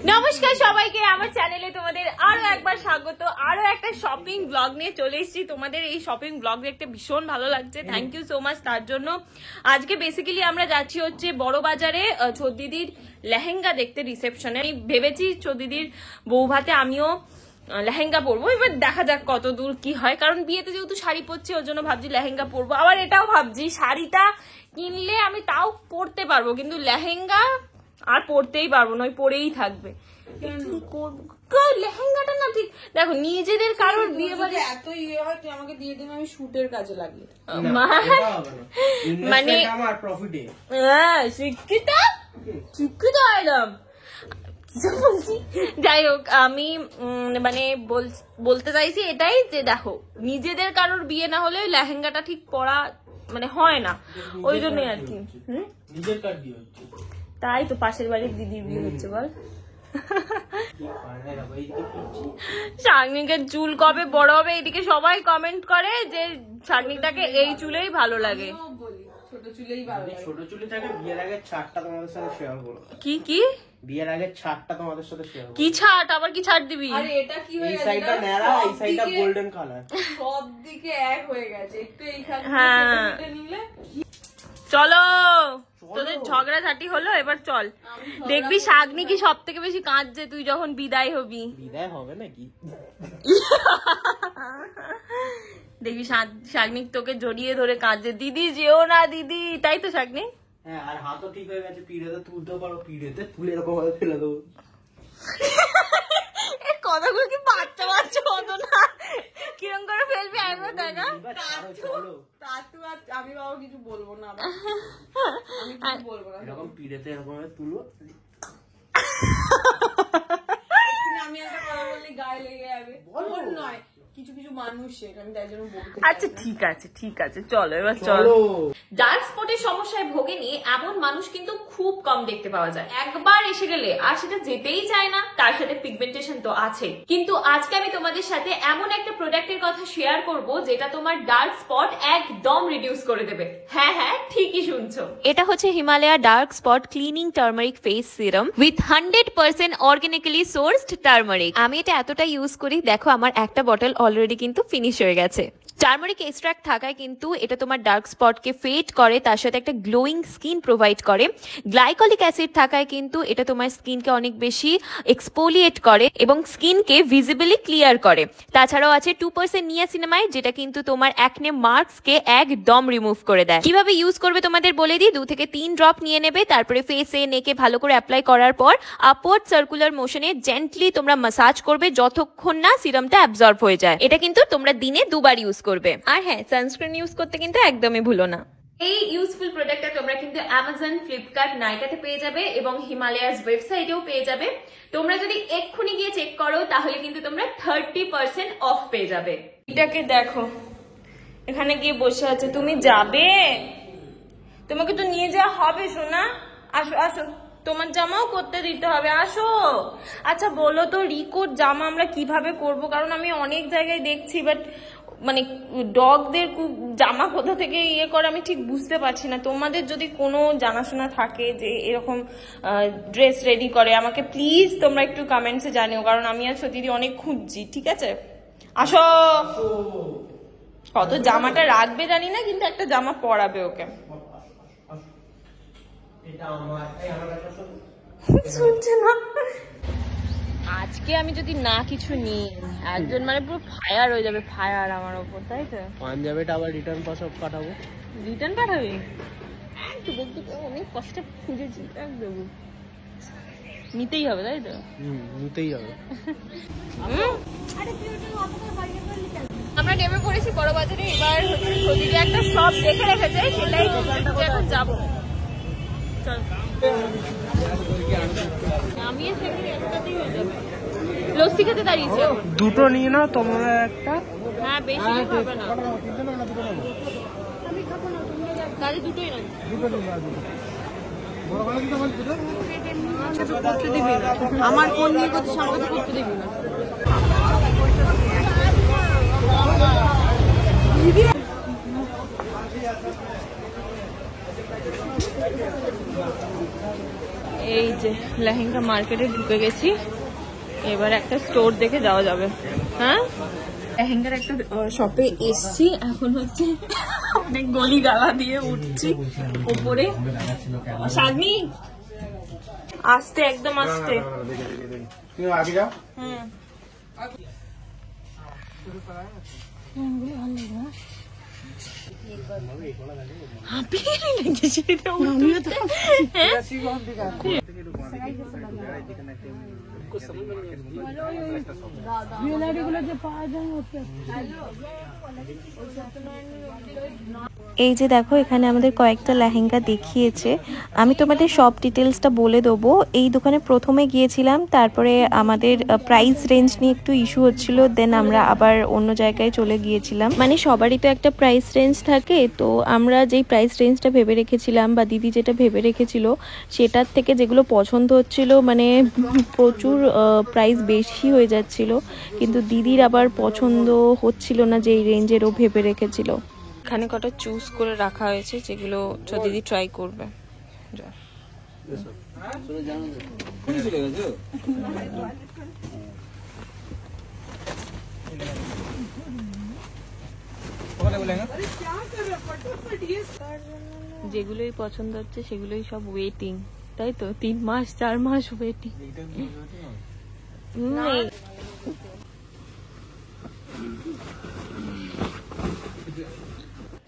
নমস্কার সবাইকে, আমার চ্যানেলে তোমাদের আরো একবার স্বাগত। আরো একটা শপিং ব্লগ নিয়ে চলে এসেছি। তোমাদের এই শপিং ব্লগ দেখতে ভীষণ ভালো লাগছে, থ্যাংক ইউ সো মাচ তার জন্য। আজকে বেসিক্যালি আমরা যাচ্ছি হচ্ছে বড় বাজারে ছোটদিদির লেহেঙ্গা দেখতে, রিসেপশনে। আমি ভেবেছি ছোটদিদির বউ ভাতে আমিও লেহেঙ্গা পরবো, এবার দেখা যাক কত দূর কি হয়। কারণ বিয়েতে যেহেতু শাড়ি পরছি ওর জন্য ভাবছি লেহেঙ্গা পরবো। আবার এটাও ভাবছি শাড়িটা কিনলে আমি তাও পরতে পারবো, কিন্তু লেহেঙ্গা আর পরতেই পারবো না, ওই পরেই থাকবে। লেহেঙ্গাটা না ঠিক দেখো, নিজেদের কারোর বিয়ে বাড়ি এত ইয়ে হয়, তুই আমাকে দিয়ে দিন, আমি শুটের কাজে লাগিয়ে মানে শিক্ষিতা শিক্ষিত একদম। যাই হোক, আমি মানে বলতে চাইছি এটাই যে দেখো, নিজেদের কারোর বিয়ে না হলে লেহেঙ্গাটা ঠিক পরা মানে হয় না, ওই জন্যই আর কি। তাই তো পাশের বাড়ির দিদির বিয়ে হচ্ছে বল। শাগনিকের চুল কবে বড় হবে এদিকে সবাই কমেন্ট করে যে শাগনিকটাকে এই চুলেই ভালো লাগে। ছোট চুলেই ভালো লাগে। ছোট চুলে থাকে। বিয়ের আগে ছাড়টা তোমাদের সাথে শেয়ার করব। কি কি বিয়ের আগে ছাড়টা তোমাদের সাথে শেয়ার করব। কি ছাড়? আবার কি ছাড় দিবি? আরে এটা কি হয়ে গেছে? এই সাইডটা ন্যাড়া, এই সাইডটা গোল্ডেন কালার, সব দিকে এক হয়ে গেছে। একটু এইখানে হ্যাঁ নিলে চলো, তোদের ঝগড়া ঝাঁটি হলো, এবার চল। দেখবি শাগনি কি সব থেকে বেশি কাঁদছে তুই যখন বিদায় হবি। বিদায় হবে নাকি? দেখবি শাগনিক তোকে জড়িয়ে ধরে কাঁদছে, দিদি যেও না দিদি, তাই তো শাগনি? হ্যাঁ, আর হাতও ঠিক হয়ে গেছে, পিড়েতে তুলতেও পারো, পিড়েতে তুলে এরকম ভাবে ফেলে দেবো। এই কথাগুলো কি বাচ্চা বাচ্চা হতো না? কিরম করে ফেলবি একবার দেখা। আমি বাবা কিছু বলবো না, আমি কিছু বলবো না। এরকম পিড়েতে এরকম ভাবে তুলবো। আমি একটা কথা বললে গায়ে লেগে যাবে, ওর নয়, কিছু কিছু মানুষ আমি তাই জন্য বলতে। আচ্ছা ঠিক আছে ঠিক আছে, চলো এবার চলো। ডার্ক স্পটের সমস্যায় ভোগে নিয়ে এমন মানুষ কিন্তু খুব কম দেখতে পাওয়া যায়। একবার এসে গেলে আর সেটা যেতেই চায় না। তার সাথে পিগমেন্টেশন তো আছে, কিন্তু আজকে আমি তোমাদের সাথে এমন একটা প্রোডাক্টের কথা শেয়ার করব যেটা তোমার ডার্ক স্পট একদম রিডিউস করে দেবে। হ্যাঁ হ্যাঁ, ঠিকই শুনছো। এটা হচ্ছে Himalaya dark spot cleaning turmeric face serum with 100% organically sourced turmeric. আমি এটা এতটা ইউজ করি, দেখো আমার একটা বটল অলরেডি কিন্তু ফিনিশ হয়ে গেছে। টার্মারিক এক্সট্রাক্ট থাকায় কিন্তু এটা তোমার ডার্ক স্পটকে ফেড করে, তার সাথে একটা গ্লোয়িং স্কিন প্রোভাইড করে। গ্লাইকলিক অ্যাসিড থাকায় কিন্তু এটা তোমার স্কিনকে অনেক বেশি এক্সফোলিয়েট করে এবং স্কিনকে ভিজিবলি ক্লিয়ার করে। তাছাড়াও আছে 2% নিয়াসিনামাইড, যেটা কিন্তু তোমার অ্যাকনে মার্কসকে একদম রিমুভ করে দেয়। কিভাবে ইউজ করবে তোমাদের বলে দিই। 2 থেকে 3 ড্রপ নিয়ে নেবে, তারপরে ফেসে নেকে ভালো করে অ্যাপ্লাই করার পর আপওয়ার্ড সার্কুলার মোশনে জেন্টলি তোমরা ম্যাসাজ করবে যতক্ষণ না সিরামটা অ্যাবজর্ব হয়ে যায়। এটা কিন্তু তোমরা দিনে 2 বার ইউজ করবে। আর হ্যাঁ, সানস্ক্রিন ইউজ করতে কিন্তু একদমই ভুলো না। এই ইউজফুল প্রোডাক্টটা তোমরা কিন্তু অ্যামাজন, ফ্লিপকার্ট, নাইকাতে পেয়ে যাবে এবং হিমালয়াস ওয়েবসাইটেও পেয়ে যাবে। তোমরা যদি এক্ষুনি গিয়ে চেক করো তাহলে কিন্তু তোমরা 30% অফ পেয়ে যাবে। এটাকে দেখো, এখানে গিয়ে বসে আছে, তুমি যাবে? তোমাকে তো নিয়ে যাওয়া হবে সোনা, আসো আসো, তোমার জামাও করতে দিতে হবে, আসো। আচ্ছা বলো তো রিকোর জামা আমরা কিভাবে করব? কারণ আমি অনেক জায়গায় দেখছি, বাট মানে ডগদের জামা কোথা থেকে ইয়ে করে আমি ঠিক বুঝতে পারছি না। তোমাদের যদি কোনো জানাশোনা থাকে যে এরকম ড্রেস রেডি করে, আমাকে প্লিজ তোমরা একটু কমেন্টসে জানিও, কারণ আমি আর সত্যি অনেক খুঁজছি। ঠিক আছে, আসো। কত জামাটা রাখবে জানি না, কিন্তু একটা জামা পরাবে ওকে। শুনছে না। আজকে আমি যদি না কিছু নিই, একজন মানে পুরো ফায়ার হয়ে যাবে, ফায়ার আমার ওপর, তাই তো। পাঞ্জাবিটা আবার রিটার্ন পাসওয়ার্ড পাঠাবো। রিটার্ন পাঠাবি? বলতে অনেক কষ্টে খুঁজেছি, দেবো, নিতেই হবে, তাই তো। নিতেই হবে। আমরা নেমে পড়েছি বড় বাজারে। এবার হচ্ছে একটা শপ দেখে রেখেছে, সেটাই এখন যাবো। চল, নামিয়ে সেখানে একটাতেই হয়ে যাবে। লস্যি খেতে দাঁড়িয়েছে। দুটো নিয়ে নাও, তোমরা একটা। হ্যাঁ, বেশি কিছু হবে না। তাহলে দুটোই না, করতে দিবি না। আমার ফোন নিয়ে করছিস, আমাকে করতে দিবি না। এই যে লেহেঙ্গা মার্কেটে ঢুকে গেছি, এবার একটা স্টোর দেখে যাওয়া যাবে। হ্যাঁ, লেহেঙ্গার একটা শপে এসছি, এখন হচ্ছে অনেক গলি গালা দিয়ে উঠছি উপরে। শাগনি আস্তে, একদম আস্তে। এই যে দেখো এখানে আমাদের কয়েকটা লেহেঙ্গা দেখিয়েছে, আমি তোমাদের সব ডিটেলসটা বলে দেবো। এই দোকানে প্রথমে গিয়েছিলাম, তারপরে আমাদের প্রাইস রেঞ্জ নিয়ে একটু ইস্যু হচ্ছিল, দেন আমরা আবার অন্য জায়গায় চলে গিয়েছিলাম। মানে সবারই তো একটা প্রাইস রেঞ্জ থাকে, তো আমরা যেই প্রাইস রেঞ্জটা ভেবে রেখেছিলাম বা দিদি যেটা ভেবে রেখেছিল সেটার থেকে যেগুলো পছন্দ হচ্ছিল, মানে প্রচুর প্রাইস বেশি হয়ে যাচ্ছিল, কিন্তু দিদির আবার পছন্দ হচ্ছিল না যেই রেঞ্জের ও ভেবে রেখেছিল। এখানে কটা চুজ করে রাখা হয়েছে যেগুলো দিদি ট্রাই করবে। যেগুলোই পছন্দ হচ্ছে সেগুলোই সব ওয়েটিং, তাই তো 3 মাস 4 মাস ওয়েটিং।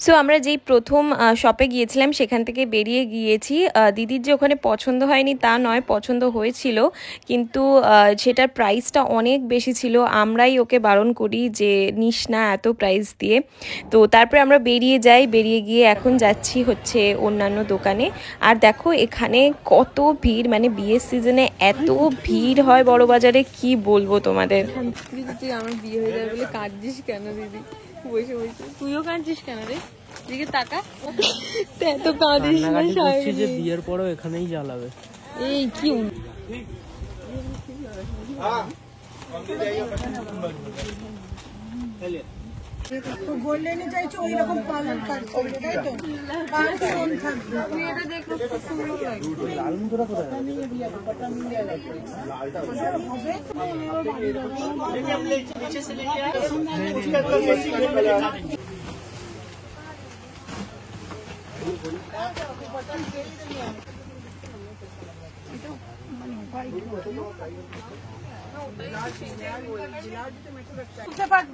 সো আমরা যেই প্রথম শপে গিয়েছিলাম সেখান থেকে বেরিয়ে গিয়েছি। দিদির যে ওখানে পছন্দ হয়নি তা নয়, পছন্দ হয়েছিল, কিন্তু সেটার প্রাইসটা অনেক বেশি ছিল। আমরাই ওকে বারণ করি যে নিস না এত প্রাইস দিয়ে। তো তারপরে আমরা বেরিয়ে যাই, বেরিয়ে গিয়ে এখন যাচ্ছি হচ্ছে অন্যান্য দোকানে। আর দেখো এখানে কত ভিড়, মানে বিয়ের সিজনে এত ভিড় হয় বড় বাজারে, কি বলবো তোমাদের। তুই আমার বিয়ে হয়ে যাবে বলে কাঁদছিস কেন দিদি? বসে বসে তুইও কাঁদছিস কেন রে? দিকে তাকা, এত কাঁদিস না। যে বিয়ের পরেও এখানেই জ্বালাবে। এই কি তো গোল্ডেনে চাইছো ওই রকম পার্লার কাটছো, তাই তো? আর কোন থাকবে? তুমি এটা দেখো, খুব সুন্দর লাগছে। লাল মুদ্রা করে বাটা মিলে লাগবে। লালটা হবে। নিচে से लेके आए उसका तो बेसी है।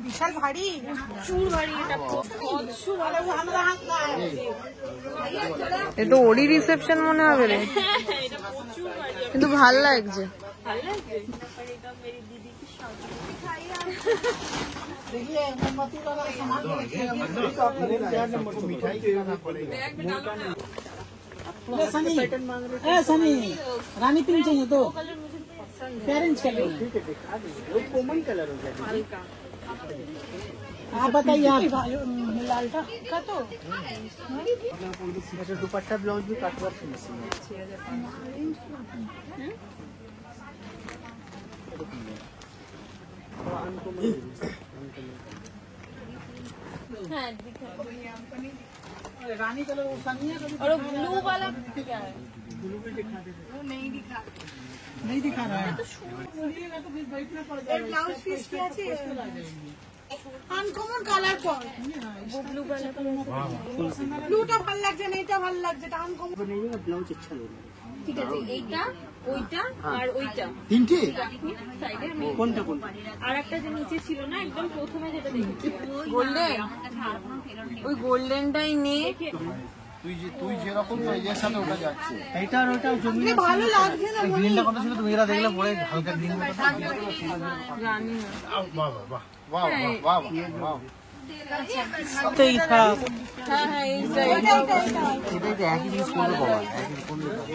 বিশাল ভারী, প্রচুর ভারী, এটা ওরই রিসেপশন মনে হবে রে, কিন্তু ভাল লাগছে। सनी रानी पिंक चाहिए तो पेरेंट्स कलर, कॉमन कलर हो गया। आप बताइए आप लालटा का तो दुपट्टा ब्लाउज भी काटवा फिनिशिंग है। रानी कलर वो सनी है, और ब्लू वाला क्या है? ब्लू भी दिखा दे। वो नहीं दिखा रहा है, बोलिएगा तो फिर बैठना पड़ जाएगा। ব্লাউজ পিস কি আছে? আনকমন কালার পর ब्लू वाला ব্লুটা ভালো লাগছে না, এটা ভালো লাগছে, এটা আনকমন। बनेगा ब्लाउज अच्छा लगेगा। ঠিক আছে, এইটা ওইটা আর ওইটা তিনটে সাইডে। কোনটা কোনটা? আর একটা যে নিচে ছিল না একদম প্রথমে যেটা দেখেছি গোল্ডেন, ওই গোল্ডেনটাই নিয়ে তুই যেরকম এর সাথে ওটা যাচ্ছে। এটা আর ওটা জমি ভালো লাগছে না, গ্রিনটা কত ছিল? তুমি এরা দেখলে পরে হালকা গ্রিন জানি না। বাহ বাহ বাহ বাহ বাহ বাহ। এই থা হ্যাঁ হ্যাঁ, এটাই তো একই জিনিস করলে পাওয়া যায়।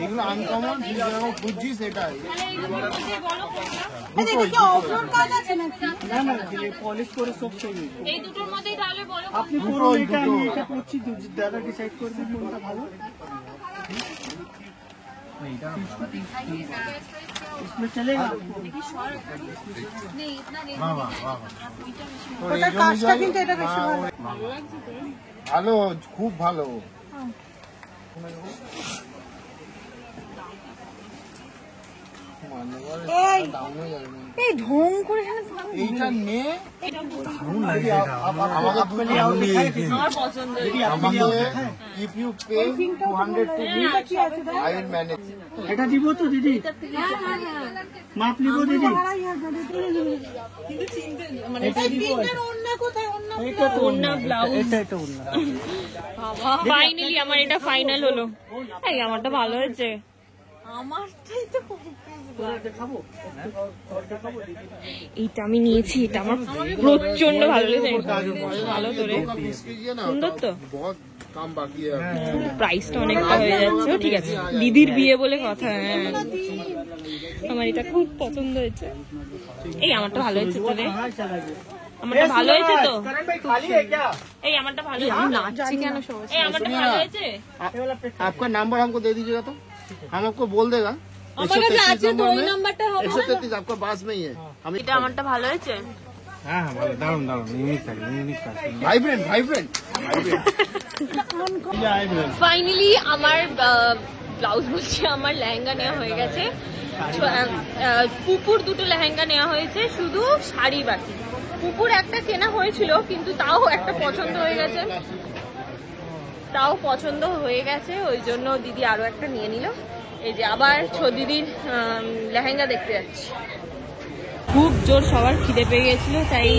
এগুলো আনকমন, তুই যেরকম খুঁজছিস এটাই। এটা কি অফরোড কাজ আছে নাকি? না না, পলিশ করে সব चाहिए। এই দুটোর মধ্যেই তাহলে বলো আপনি পুরো এটা আমি এটা করছি, দাদা ডিসাইড করবেন কোনটা ভালো। इसमें चलेगा বাহ বাহ বাহ। ওটা কাজটা কিন্তু এটা বেশি ভালো। ভালো, খুব ভালো। এই এই ঢং করে এইটা নে আমাকে if you pay 200 to me I will manage এটা দিব তো দিদি মাপ নিব দিদি ফাইনালি আমার এটা ফাইনাল হলো। এই আমারটা ভালো হয়েছে। এইটা আমি নিয়েছি, এটা আমার প্রচন্ড ভালো লেগেছে। ভালো তো রে, সুন্দর তো। काम बाकी है প্রাইসটা অনেকটা হয়ে যাচ্ছে, ঠিক আছে দিদির বিয়ে বলে কথা। হ্যাঁ আমার এটা খুব পছন্দ হয়েছে। এই আমারটা ভালো হয়েছে তো রে, আমারটা ভালো হয়েছে তো। এই আমারটা ভালো হয়েছে, নাচছি কেন সবাই? এই আমারটা ভালো হয়েছে। आपका नंबर हमको दे दीजिएगा तो हम आपको बोल देगा। আমার কাছে আছে তো ওই নাম্বারটা হবে। 133 आपका पास में ही है। এটা আমারটা ভালো হয়েছে। হ্যাঁ হ্যাঁ ভালো, দারুন দারুন, ইউনিক वाइब्रेंट वाइब्रेंट ফাইনালি আমার ব্লাউজ বলছি, আমার লেহেঙ্গা নেওয়া হয়ে গেছে। পুপুর দুটো লেহেঙ্গা নেওয়া হয়েছে, শুধু শাড়ি বাকি। পুপুর একটা কেনা হয়েছিল কিন্তু তাও একটা পছন্দ হয়ে গেছে, ওই জন্য দিদি আরো একটা নিয়ে নিল। এই যে আবার দিদির লেহেঙ্গা দেখতে যাচ্ছি। খুব জোর সবার খিদে পেয়ে গেছিল, তাই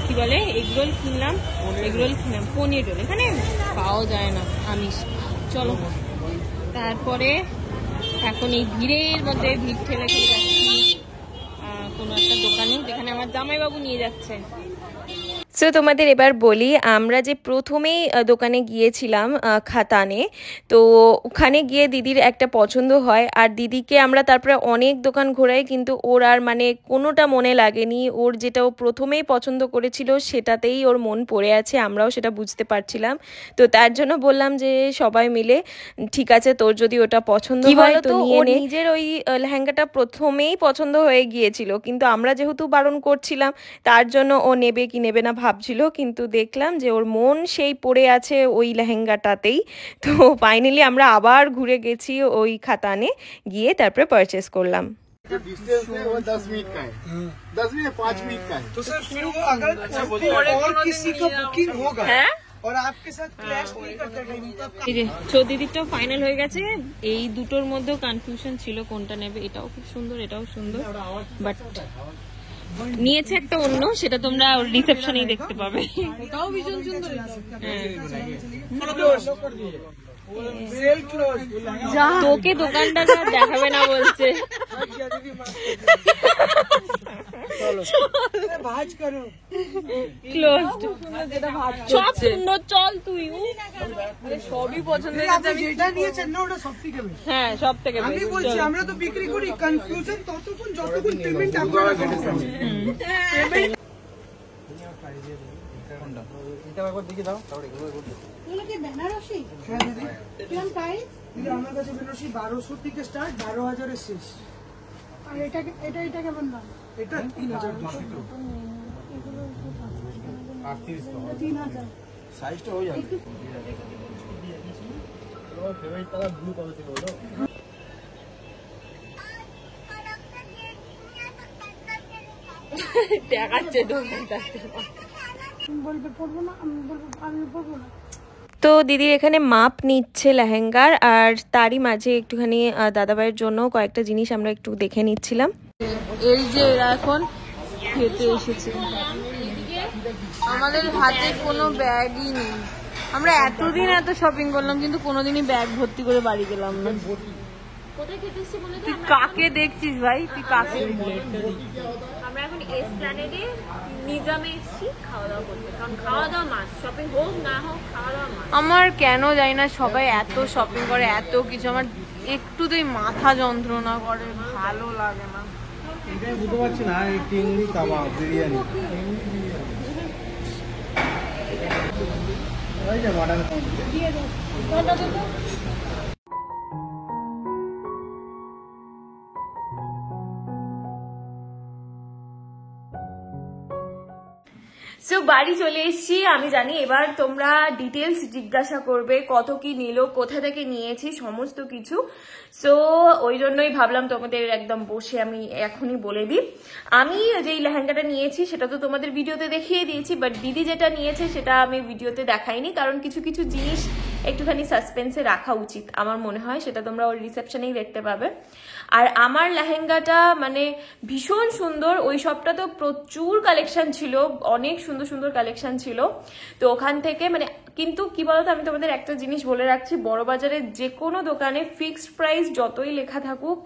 কি বলে এগরোল কিনলাম, পনির রোল এখানে পাওয়া যায় না আমিষ। চলো তারপরে এখন এই ভিড়ের মধ্যে ভিড় ঠেলে যাচ্ছি কোনো একটা দোকানে, যেখানে আমার জামাইবাবু নিয়ে যাচ্ছে। সো তোমাদের এবার বলি, আমরা যে প্রথমেই দোকানে গিয়েছিলাম খাতানে, তো ওখানে গিয়ে দিদির একটা পছন্দ হয়, আর দিদিকে আমরা তারপরে অনেক দোকান ঘোরাই কিন্তু ওর আর মানে কোনোটা মনে লাগেনি। ওর যেটা ও প্রথমেই পছন্দ করেছিল সেটাতেই ওর মন পড়ে আছে, আমরাও সেটা বুঝতে পারছিলাম। তো তার জন্য বললাম যে সবাই মিলে ঠিক আছে, তোর যদি ওটা পছন্দ হয় তো নিয়ে নে। নিজের ওই লেহেঙ্গাটা প্রথমেই পছন্দ হয়ে গিয়েছিল, কিন্তু আমরা যেহেতু বারণ করছিলাম তার জন্য ও নেবে কি নেবে না ভাবছিল, কিন্তু দেখলাম যে ওর মন সেই পড়ে আছে ওই লেহেঙ্গাটাতেই। তো ফাইনালি আমরা আবার ঘুরে গেছি ওই খাতানে, গিয়ে তারপরে পারচেস করলাম। डिस्टेंस है वो 10 मिनट का है, 10 मिनट 5 मिनट का है। तो सर फिर वो अगर और किसी का बुकिंग होगा और आपके साथ क्लैश नहीं करता দিদিরটাও ফাইনাল হয়ে গেছে। এই দুটোর মধ্যেও কনফিউশন ছিল কোনটা নেবে। এটাও খুব সুন্দর, এটাও সুন্দর, বাট নিয়েছে একটা অন্য, সেটা তোমরা রিসেপশনেই দেখতে পাবে। এটাও ভীষণ সুন্দর। তোকে দোকানটা দেখাবে না বলছে। ভাজ করো ক্লোজড, সব সুন্দর। চল তুই, সবই পছন্দ হয়েছে। যেটা নিয়েছেন না ওটা সব থেকে বেশি। হ্যাঁ সব থেকে আমি বলছি আমরা তো বিক্রি করি, কনফিউশন ততক্ষণ যতক্ষণ পেমেন্ট আপনারা করেছেন। এগুলো কি বেনারসি? হ্যাঁ দিদি। কেমন প্রাইস? দিদি আমার কাছে বেনারসি 1200 থেকে স্টার্ট, 12,000 এর শেষ। আর এটা কেমন দাম? এটা 3,200 3,000 साइज हो जाए फेवरेट कलर ब्लू कलर से बोलो। দেখাচ্ছে বলবে পড়বো না, আমি বলবো আমি পড়বো না। তো দিদির এখানে মাপ নিচ্ছে লেহেঙ্গার, আর তারই মাঝে একটুখানি দাদাভাইয়ের জন্য কয়েকটা জিনিস আমরা একটু দেখে নিচ্ছিলাম। এই যে এখন খেতে এসেছে, আমাদের হাতে কোনো ব্যাগই নেই। আমরা এতদিন এত শপিং করলাম কিন্তু কোনোদিনই ব্যাগ ভর্তি করে বাড়ি গেলাম না। কোথায় খেতে এসেছি বলে? তুই কাকে দেখছিস ভাই? তুই কাকে? আমরা এখন এসপ্ল্যানেডে নিজামে এসেছি খাওয়া দাওয়া করতে, কারণ খাওয়া দাওয়া মাছ, শপিং হোক না হোক খাওয়া দাওয়া মাছ। আমার কেন জানি না সবাই এত শপিং করে এত কিছু, আমার একটুতেই মাথা যন্ত্রণা করে, ভালো লাগে না। এটাই বুঝতে পারছি না, এই চিংড়ি কাবাব বিরিয়ানি ওই যে মডার্ন দিয়ে দাও। সো বাড়ি চলে এসেছি। আমি জানি এবার তোমরা ডিটেলস জিজ্ঞাসা করবে, কত কি নিল, কোথা থেকে নিয়েছি, সমস্ত কিছু। সো ওই জন্যই ভাবলাম তোমাদের একদম বসে আমি এখনই বলে দিই। আমি যেই লেহেঙ্গাটা নিয়েছি সেটা তো তোমাদের ভিডিওতে দেখিয়ে দিয়েছি, বাট দিদি যেটা নিয়েছে সেটা আমি ভিডিওতে দেখাইনি, কারণ কিছু কিছু জিনিস একটুখানি সাসপেন্সে রাখা উচিত আমার মনে হয়। সেটা তোমরা ওর রিসেপশনেই দেখতে পাবে। আর আমার লেহেঙ্গাটা মানে ভীষণ সুন্দর। ওই সবটা তো প্রচুর কালেকশন ছিল, অনেক সুন্দর সুন্দর কালেকশন ছিল। তো ওখান থেকে মানে, কিন্তু কি বলতো, আমি তোমাদের একটা জিনিস বলে রাখছি, বড়বাজারের যে কোনো দোকানে ফিক্সড প্রাইস যতই লেখা থাকুক,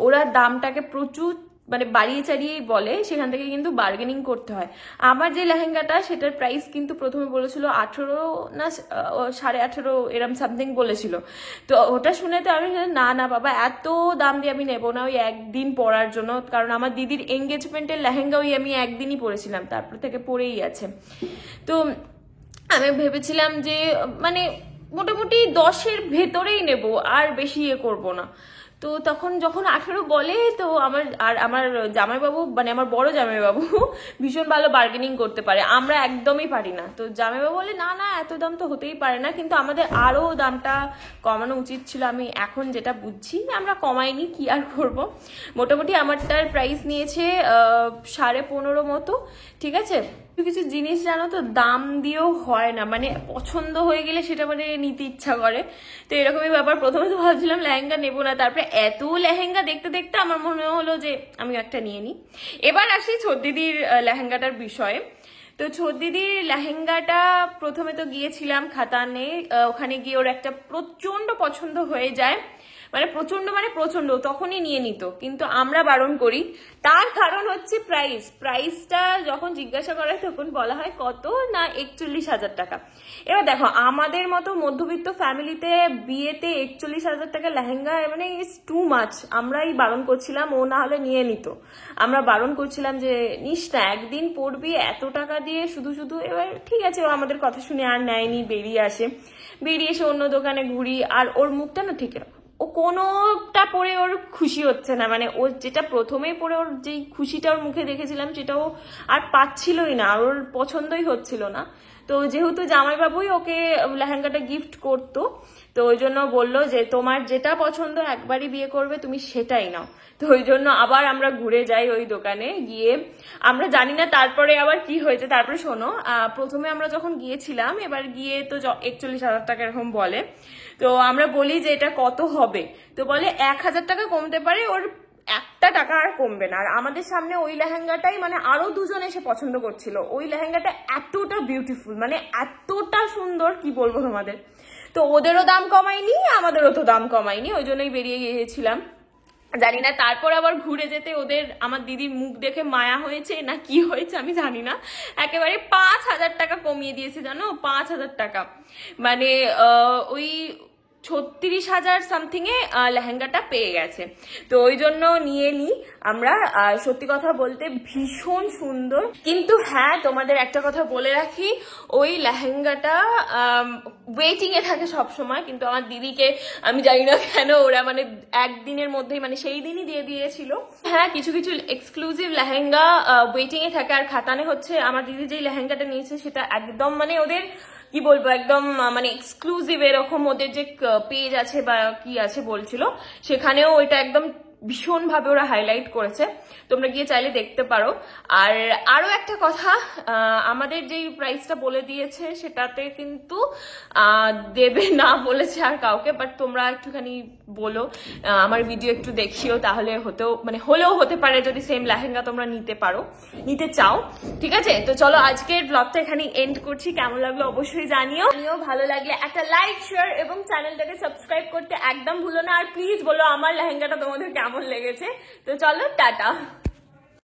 ওরা দামটাকে প্রচুর মানে বাড়িয়ে চাড়িয়ে বলে, সেখান থেকে কিন্তু বার্গেনিং করতে হয়। আমার যে লেহেঙ্গাটা সেটার প্রাইস কিন্তু প্রথমে বলেছিল 18 না 18.5 এরম সামথিং বলেছিল। তো ওটা শুনে তো আমি না না বাবা, এত দাম দিয়ে আমি নেবো না ওই একদিন পরার জন্য, কারণ আমার দিদির এঙ্গেজমেন্টের লেহেঙ্গা ওই আমি একদিনই পরেছিলাম, তারপর থেকে পরেই আছে। তো আমি ভেবেছিলাম যে মানে মোটামুটি 10-এর ভেতরেই নেব, আর বেশি ইয়ে করবো না। তো তখন যখন 18 বলে, তো আমার জামাইবাবু মানে আমার বড় জামাইবাবু ভীষণ ভালো বার্গেনিং করতে পারে, আমরা একদমই পারি না। তো জামাইবাবু বলে না না এত দাম তো হতেই পারে না, কিন্তু আমাদের আরো দামটা কমানো উচিত ছিল। আমি এখন যেটা বুঝছি আমরা কমাইনি, কি আর করব। মোটামুটি আমারটার প্রাইস নিয়েছে 15.5 মতো, ঠিক আছে। কিছু জিনিস জানো তো দাম দিয়েও হয় না, মানে পছন্দ হয়ে গেলে সেটা মানে নিতে ইচ্ছা করে। তো এরকমই ব্যাপার। প্রথমে তো ভাবছিলাম লেহেঙ্গা নেবো না, তারপরে এত লেহেঙ্গা দেখতে দেখতে আমার মনে হলো যে আমি একটা নিয়ে নিই। এবার আসি ছোটদিদির লেহেঙ্গাটার বিষয়ে। তো ছোটদিদির লেহেঙ্গাটা প্রথমে তো গিয়েছিলাম খাতানে, ওখানে গিয়ে ওর একটা প্রচন্ড পছন্দ হয়ে যায়, মানে প্রচন্ড তখনই নিয়ে নিত, কিন্তু আমরা বারণ করি। তার কারণ হচ্ছে প্রাইসটা যখন জিজ্ঞাসা করা হয় তখন বলা হয় কত না 41,000 টাকা। এবার দেখো আমাদের মতো মধ্যবিত্ত ফ্যামিলিতে বিয়েতে 41,000 টাকা লেহেঙ্গা মানে ইটস টু মাচ। আমরাই বারণ করছিলাম, ও না হলে নিয়ে নিত। আমরা বারণ করছিলাম যে নিস না, একদিন পরবি এত টাকা দিয়ে শুধু শুধু। এবার ঠিক আছে, ও আমাদের কথা শুনে আর নেয়নি, বেরিয়ে এসে অন্য দোকানে ঘুরি। আর ওর মুখটা না ঠিক এরকম, ও কোনোটা পরে ওর খুশি হচ্ছে না, মানে ও যেটা প্রথমেই পরে ওর যেই খুশিটা ওর মুখে দেখেছিলাম সেটাও আর পাচ্ছিলই না, আর ওর পছন্দই হচ্ছিল না। তো যেহেতু জামাইবাবুই ওকে লেহেঙ্গাটা গিফট করতো, তো ওই জন্য বললো যে তোমার যেটা পছন্দ, একবারই বিয়ে করবে তুমি সেটাই নাও। তো ওই জন্য আবার আমরা ঘুরে যাই ওই দোকানে। গিয়ে আমরা জানি না তারপরে আবার কি হয়েছে। তারপরে শোনো, প্রথমে আমরা যখন গিয়েছিলাম, এবার গিয়ে তো 41,000 টাকা এরকম বলে। তো আমরা বলি যে এটা কত হবে, তো বলে 1,000 টাকা কমতে পারে, ওর 1 টাকা আর কমবে না। আর আমাদের সামনে ওই লেহেঙ্গাটাই মানে আরো দুজন এসে পছন্দ করছিল। ওই লেহেঙ্গাটা এতটা বিউটিফুল, মানে এতটা সুন্দর, কি বলবো তোমাদের। তো ওদেরও দাম কমায়নি, আমাদেরও তো দাম কমায়নি, ওই জন্যই বেরিয়ে গিয়েছিলাম। জানি না তারপর আবার ঘুরে যেতে ওদের আমার দিদির মুখ দেখে মায়া হয়েছে না কি হয়েছে আমি জানি না, একেবারে 5,000 টাকা কমিয়ে দিয়েছে জানো, 5,000 টাকা। মানে ওই 36,000 সামথিং এ লেহেঙ্গাটা পেয়ে গেছে। তো ওই জন্য নিয়ে নি আমরা। সত্যি কথা বলতে ভীষণ সুন্দর। কিন্তু হ্যাঁ, তোমাদের একটা কথা বলে রাখি, ওই লেহেঙ্গাটা ওয়েটিং এ থাকে সব সময়, কিন্তু আমার দিদিকে আমি জানি না কেন ওরা মানে একদিনের মধ্যেই মানে সেই দিনই দিয়ে দিয়েছিল। হ্যাঁ, কিছু কিছু এক্সক্লুসিভ লেহেঙ্গা ওয়েটিং এ থাকে। আর খাতানে হচ্ছে আমার দিদি যেই লেহেঙ্গাটা নিয়েছে সেটা একদম মানে ওদের কি বলবো, একদম মানে এক্সক্লুসিভ এরকম ওদের যে পেজ আছে বা কি আছে বলছিল, সেখানেও ওইটা একদম ভীষণ ভাবে ওরা হাইলাইট করেছে, তোমরা গিয়ে চাইলে দেখতে পারো। আর আরো একটা কথা, আমাদের যেই প্রাইসটা বলে দিয়েছে সেটাতে কিন্তু দেবে না বলেছে আর কাউকে, বাট তোমরা একটুখানি বলো, আমার ভিডিও একটু দেখিও, তাহলে হলেও হতে পারে যদি সেম লেহেঙ্গা তোমরা নিতে চাও। ঠিক আছে, তো চলো আজকের ব্লগটা এখানে এন্ড করছি। কেমন লাগলো অবশ্যই জানিও। ভালো লাগলে একটা লাইক, শেয়ার এবং চ্যানেলটাকে সাবস্ক্রাইব করতে একদম ভুলো না। আর প্লিজ বলো আমার লেহেঙ্গাটা তোমাদের কেমন লেগেছে। তো চলো, টাটা।